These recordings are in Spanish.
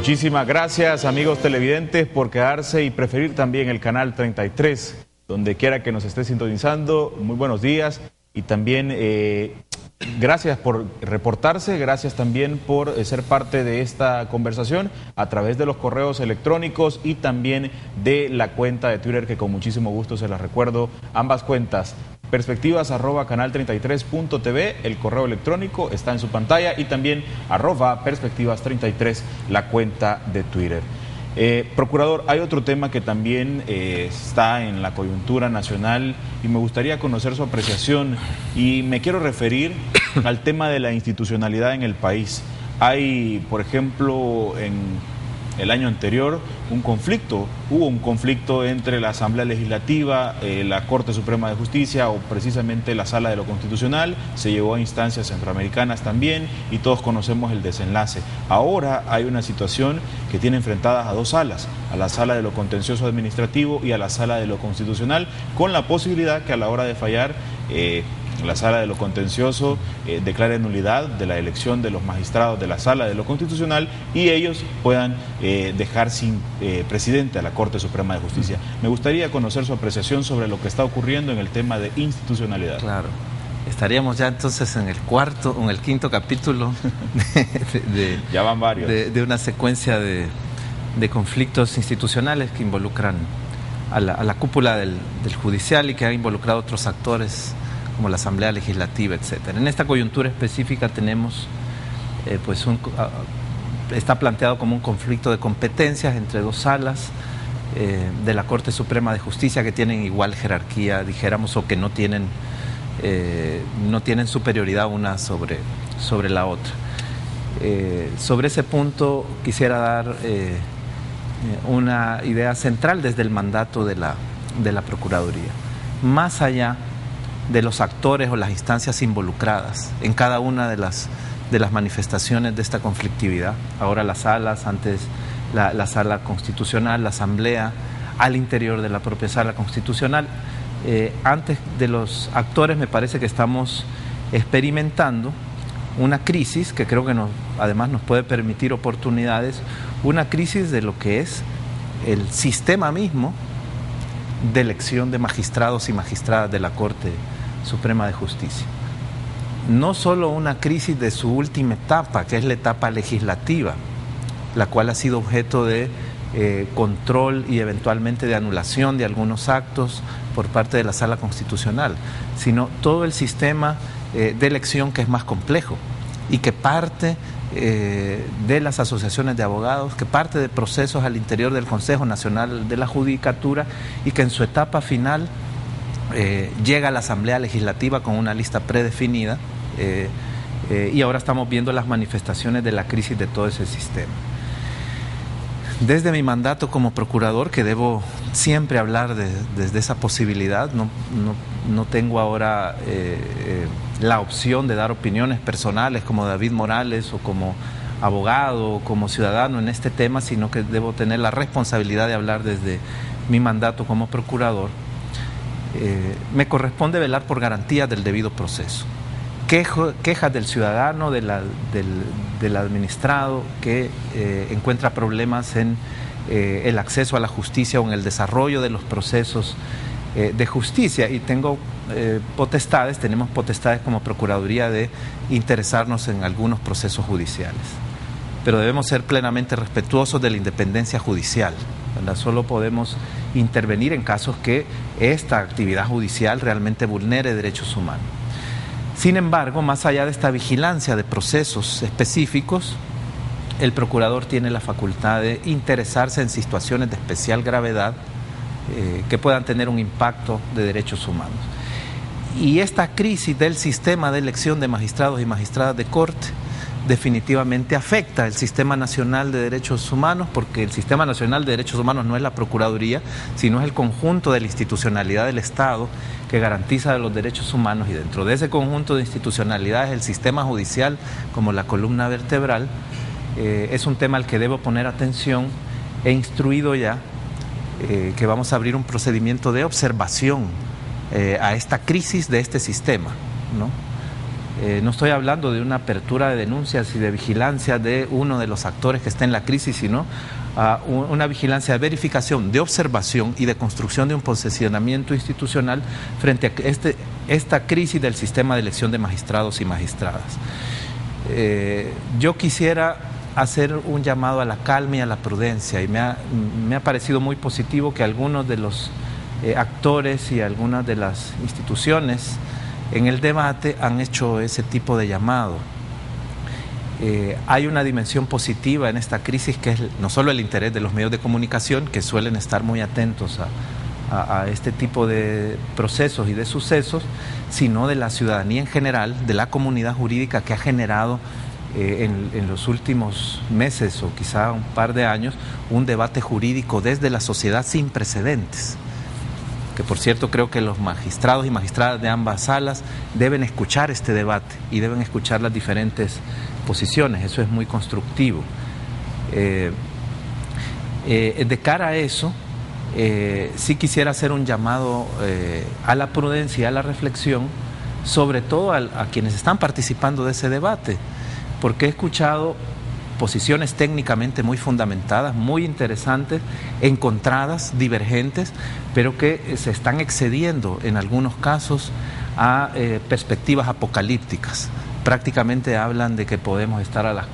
Muchísimas gracias, amigos televidentes, por quedarse y preferir también el canal 33, donde quiera que nos esté sintonizando. Muy buenos días y también gracias por reportarse, gracias también por ser parte de esta conversación a través de los correos electrónicos y también de la cuenta de Twitter, que con muchísimo gusto se las recuerdo, ambas cuentas. Perspectivas@canal33.tv, el correo electrónico está en su pantalla, y también @perspectivas33, la cuenta de Twitter. Procurador, hay otro tema que también está en la coyuntura nacional y me gustaría conocer su apreciación, y me quiero referir al tema de la institucionalidad en el país. Hay, por ejemplo, en el año anterior hubo un conflicto entre la Asamblea Legislativa, la Corte Suprema de Justicia o precisamente la Sala de lo Constitucional. Se llevó a instancias centroamericanas también y todos conocemos el desenlace. Ahora hay una situación que tiene enfrentadas a dos salas, a la Sala de lo Contencioso Administrativo y a la Sala de lo Constitucional, con la posibilidad que a la hora de fallar la Sala de lo Contencioso declare nulidad de la elección de los magistrados de la Sala de lo Constitucional y ellos puedan dejar sin presidente a la Corte Suprema de Justicia. Me gustaría conocer su apreciación sobre lo que está ocurriendo en el tema de institucionalidad. Claro, estaríamos ya entonces en el quinto capítulo ya van varios. De una secuencia de conflictos institucionales que involucran a la cúpula del judicial y que han involucrado a otros actores como la Asamblea Legislativa, etcétera. En esta coyuntura específica tenemos, está planteado como un conflicto de competencias entre dos salas de la Corte Suprema de Justicia que tienen igual jerarquía, dijéramos, o que no tienen superioridad una sobre la otra. Sobre ese punto quisiera dar una idea central desde el mandato de la Procuraduría. Más allá de los actores o las instancias involucradas en cada una de las manifestaciones de esta conflictividad. Ahora las salas, antes la Sala Constitucional, la Asamblea, al interior de la propia Sala Constitucional. Antes de los actores, me parece que estamos experimentando una crisis que creo que además nos puede permitir oportunidades, una crisis de lo que es el sistema mismo de elección de magistrados y magistradas de la Corte Suprema de Justicia. No solo una crisis de su última etapa, que es la etapa legislativa, la cual ha sido objeto de control y eventualmente de anulación de algunos actos por parte de la Sala Constitucional, sino todo el sistema de elección, que es más complejo y que parte de las asociaciones de abogados, que parte de procesos al interior del Consejo Nacional de la Judicatura y que en su etapa final llega a la Asamblea Legislativa con una lista predefinida y ahora estamos viendo las manifestaciones de la crisis de todo ese sistema. Desde mi mandato como procurador, que debo siempre hablar desde esa posibilidad, no tengo ahora la opción de dar opiniones personales como David Morales o como abogado o como ciudadano en este tema, sino que debo tener la responsabilidad de hablar desde mi mandato como procurador. Me corresponde velar por garantías del debido proceso. Quejas del ciudadano, del administrado que encuentra problemas en el acceso a la justicia o en el desarrollo de los procesos de justicia, y tenemos potestades como Procuraduría de interesarnos en algunos procesos judiciales, pero debemos ser plenamente respetuosos de la independencia judicial, ¿verdad? Solo podemos intervenir en casos que esta actividad judicial realmente vulnere derechos humanos. Sin embargo, más allá de esta vigilancia de procesos específicos, el procurador tiene la facultad de interesarse en situaciones de especial gravedad que puedan tener un impacto de derechos humanos. Y esta crisis del sistema de elección de magistrados y magistradas de corte definitivamente afecta el Sistema Nacional de Derechos Humanos, porque el Sistema Nacional de Derechos Humanos no es la Procuraduría, sino es el conjunto de la institucionalidad del Estado que garantiza los derechos humanos, y dentro de ese conjunto de institucionalidades el sistema judicial como la columna vertebral es un tema al que debo poner atención. He instruido ya que vamos a abrir un procedimiento de observación a esta crisis de este sistema, ¿no? No estoy hablando de una apertura de denuncias y de vigilancia de uno de los actores que está en la crisis, sino una vigilancia de verificación, de observación y de construcción de un posicionamiento institucional frente a esta crisis del sistema de elección de magistrados y magistradas. Yo quisiera hacer un llamado a la calma y a la prudencia, y me ha parecido muy positivo que algunos de los actores y algunas de las instituciones en el debate han hecho ese tipo de llamado. Hay una dimensión positiva en esta crisis, que es no solo el interés de los medios de comunicación, que suelen estar muy atentos a este tipo de procesos y de sucesos, sino de la ciudadanía en general, de la comunidad jurídica, que ha generado en los últimos meses o quizá un par de años un debate jurídico desde la sociedad sin precedentes. Que por cierto creo que los magistrados y magistradas de ambas salas deben escuchar este debate y deben escuchar las diferentes posiciones. Eso es muy constructivo. De cara a eso, sí quisiera hacer un llamado a la prudencia y a la reflexión, sobre todo a quienes están participando de ese debate, porque he escuchado posiciones técnicamente muy fundamentadas, muy interesantes, encontradas, divergentes, pero que se están excediendo en algunos casos a perspectivas apocalípticas. Prácticamente hablan de que podemos estar a las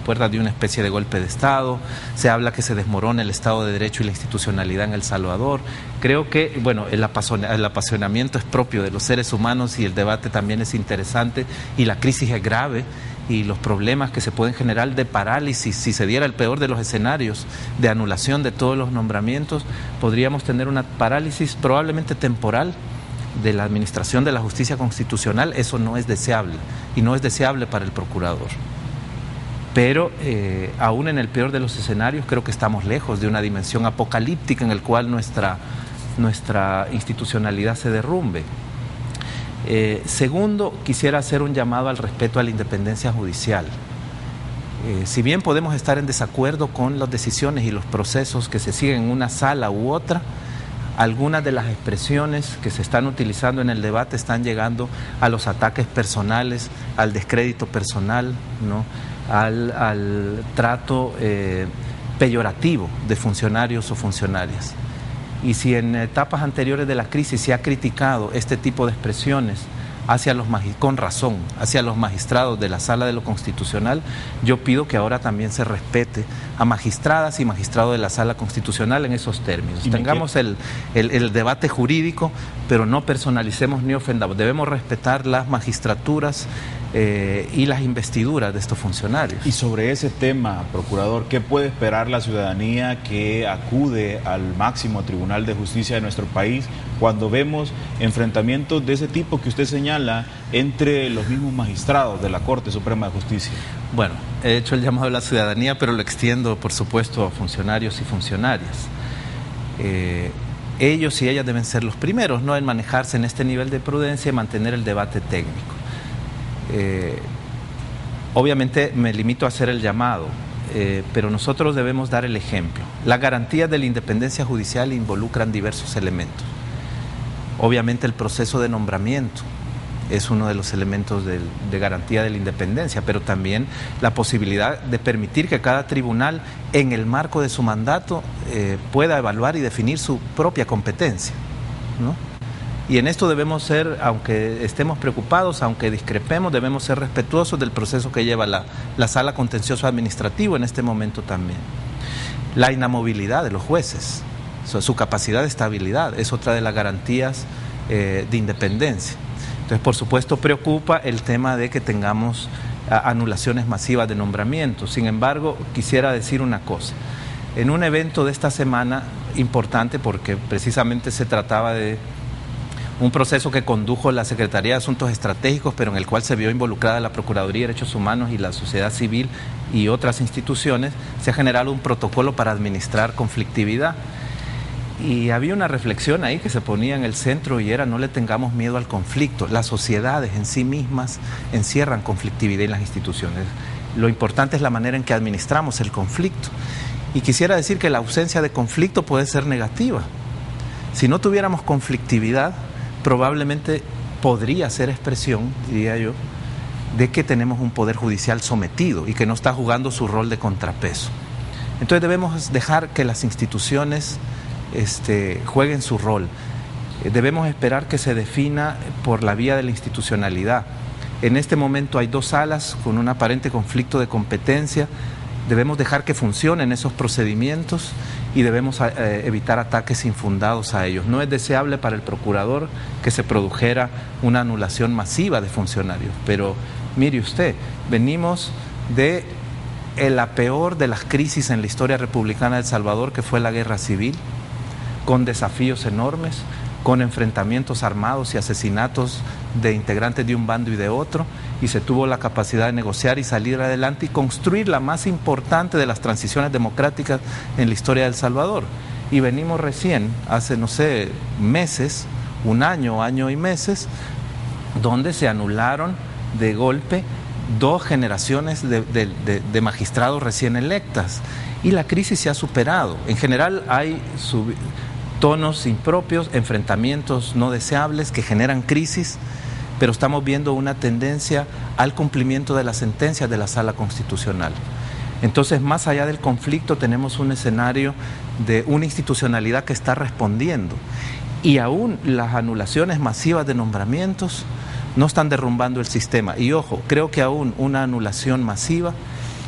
puertas de una especie de golpe de Estado, se habla que se desmorona el Estado de Derecho y la institucionalidad en El Salvador. Creo que, bueno, el apasionamiento es propio de los seres humanos y el debate también es interesante y la crisis es grave y los problemas que se pueden generar de parálisis, si se diera el peor de los escenarios, de anulación de todos los nombramientos, podríamos tener una parálisis probablemente temporal de la administración de la justicia constitucional. Eso no es deseable y no es deseable para el procurador. Pero aún en el peor de los escenarios creo que estamos lejos de una dimensión apocalíptica en el cual nuestra institucionalidad se derrumbe. Segundo, quisiera hacer un llamado al respeto a la independencia judicial. Si bien podemos estar en desacuerdo con las decisiones y los procesos que se siguen en una sala u otra, algunas de las expresiones que se están utilizando en el debate están llegando a los ataques personales, al descrédito personal, ¿no?, al trato peyorativo de funcionarios o funcionarias. Y si en etapas anteriores de la crisis se ha criticado este tipo de expresiones con razón, hacia los magistrados de la Sala de lo Constitucional, yo pido que ahora también se respete a magistradas y magistrados de la Sala Constitucional en esos términos. Tengamos el debate jurídico, pero no personalicemos ni ofendamos. Debemos respetar las magistraturas y las investiduras de estos funcionarios. Y sobre ese tema, procurador, ¿qué puede esperar la ciudadanía que acude al máximo Tribunal de Justicia de nuestro país cuando vemos enfrentamientos de ese tipo que usted señala entre los mismos magistrados de la Corte Suprema de Justicia? Bueno, he hecho el llamado a la ciudadanía, pero lo extiendo, por supuesto, a funcionarios y funcionarias. Ellos y ellas deben ser los primeros, ¿no?, en manejarse en este nivel de prudencia y mantener el debate técnico. Obviamente me limito a hacer el llamado, pero nosotros debemos dar el ejemplo. Las garantías de la independencia judicial involucran diversos elementos. Obviamente el proceso de nombramiento es uno de los elementos de garantía de la independencia, pero también la posibilidad de permitir que cada tribunal, en el marco de su mandato, pueda evaluar y definir su propia competencia, ¿no? Y en esto debemos ser, aunque estemos preocupados, aunque discrepemos, debemos ser respetuosos del proceso que lleva la Sala Contencioso Administrativo en este momento también. La inamovilidad de los jueces, su capacidad de estabilidad, es otra de las garantías de independencia. Entonces, por supuesto, preocupa el tema de que tengamos anulaciones masivas de nombramientos. Sin embargo, quisiera decir una cosa. En un evento de esta semana importante, porque precisamente se trataba de un proceso que condujo la Secretaría de Asuntos Estratégicos, pero en el cual se vio involucrada la Procuraduría de Derechos Humanos y la sociedad civil y otras instituciones, se ha generado un protocolo para administrar conflictividad. Y había una reflexión ahí que se ponía en el centro y era: no le tengamos miedo al conflicto. Las sociedades en sí mismas encierran conflictividad en las instituciones. Lo importante es la manera en que administramos el conflicto. Y quisiera decir que la ausencia de conflicto puede ser negativa. Si no tuviéramos conflictividad, probablemente podría ser expresión, diría yo, de que tenemos un poder judicial sometido y que no está jugando su rol de contrapeso. Entonces debemos dejar que las instituciones jueguen su rol. Debemos esperar que se defina por la vía de la institucionalidad. En este momento hay 2 salas con un aparente conflicto de competencia. Debemos dejar que funcionen esos procedimientos y debemos evitar ataques infundados a ellos. No es deseable para el procurador que se produjera una anulación masiva de funcionarios, pero mire usted, venimos de la peor de las crisis en la historia republicana de El Salvador, que fue la guerra civil, con desafíos enormes, con enfrentamientos armados y asesinatos de integrantes de un bando y de otro, y se tuvo la capacidad de negociar y salir adelante y construir la más importante de las transiciones democráticas en la historia de El Salvador. Y venimos recién, hace no sé, meses, un año, año y meses, donde se anularon de golpe 2 generaciones de magistrados recién electas, y la crisis se ha superado. En general hay tonos impropios, enfrentamientos no deseables que generan crisis, pero estamos viendo una tendencia al cumplimiento de las sentencias de la Sala Constitucional. Entonces, más allá del conflicto, tenemos un escenario de una institucionalidad que está respondiendo, y aún las anulaciones masivas de nombramientos no están derrumbando el sistema. Y ojo, creo que aún una anulación masiva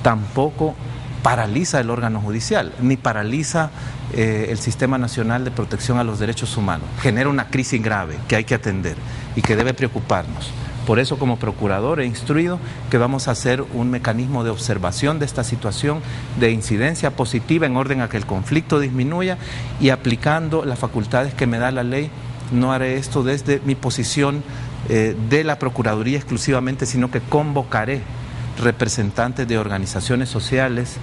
tampoco paraliza el órgano judicial, ni paraliza el Sistema Nacional de Protección a los Derechos Humanos. Genera una crisis grave que hay que atender y que debe preocuparnos. Por eso, como procurador, he instruido que vamos a hacer un mecanismo de observación de esta situación, de incidencia positiva en orden a que el conflicto disminuya, y aplicando las facultades que me da la ley. No haré esto desde mi posición de la Procuraduría exclusivamente, sino que convocaré representantes de organizaciones sociales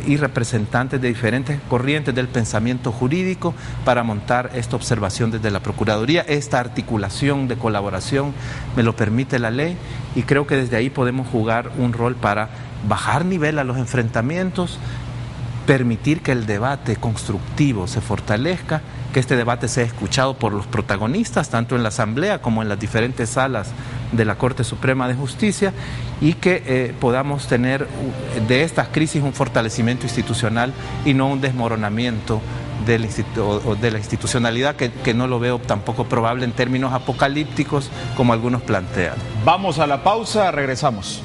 y representantes de diferentes corrientes del pensamiento jurídico para montar esta observación desde la Procuraduría. Esta articulación de colaboración me lo permite la ley, y creo que desde ahí podemos jugar un rol para bajar nivel a los enfrentamientos, permitir que el debate constructivo se fortalezca, que este debate sea escuchado por los protagonistas, tanto en la Asamblea como en las diferentes salas de la Corte Suprema de Justicia, y que podamos tener de estas crisis un fortalecimiento institucional y no un desmoronamiento de la institucionalidad, que no lo veo tampoco probable en términos apocalípticos como algunos plantean. Vamos a la pausa, regresamos.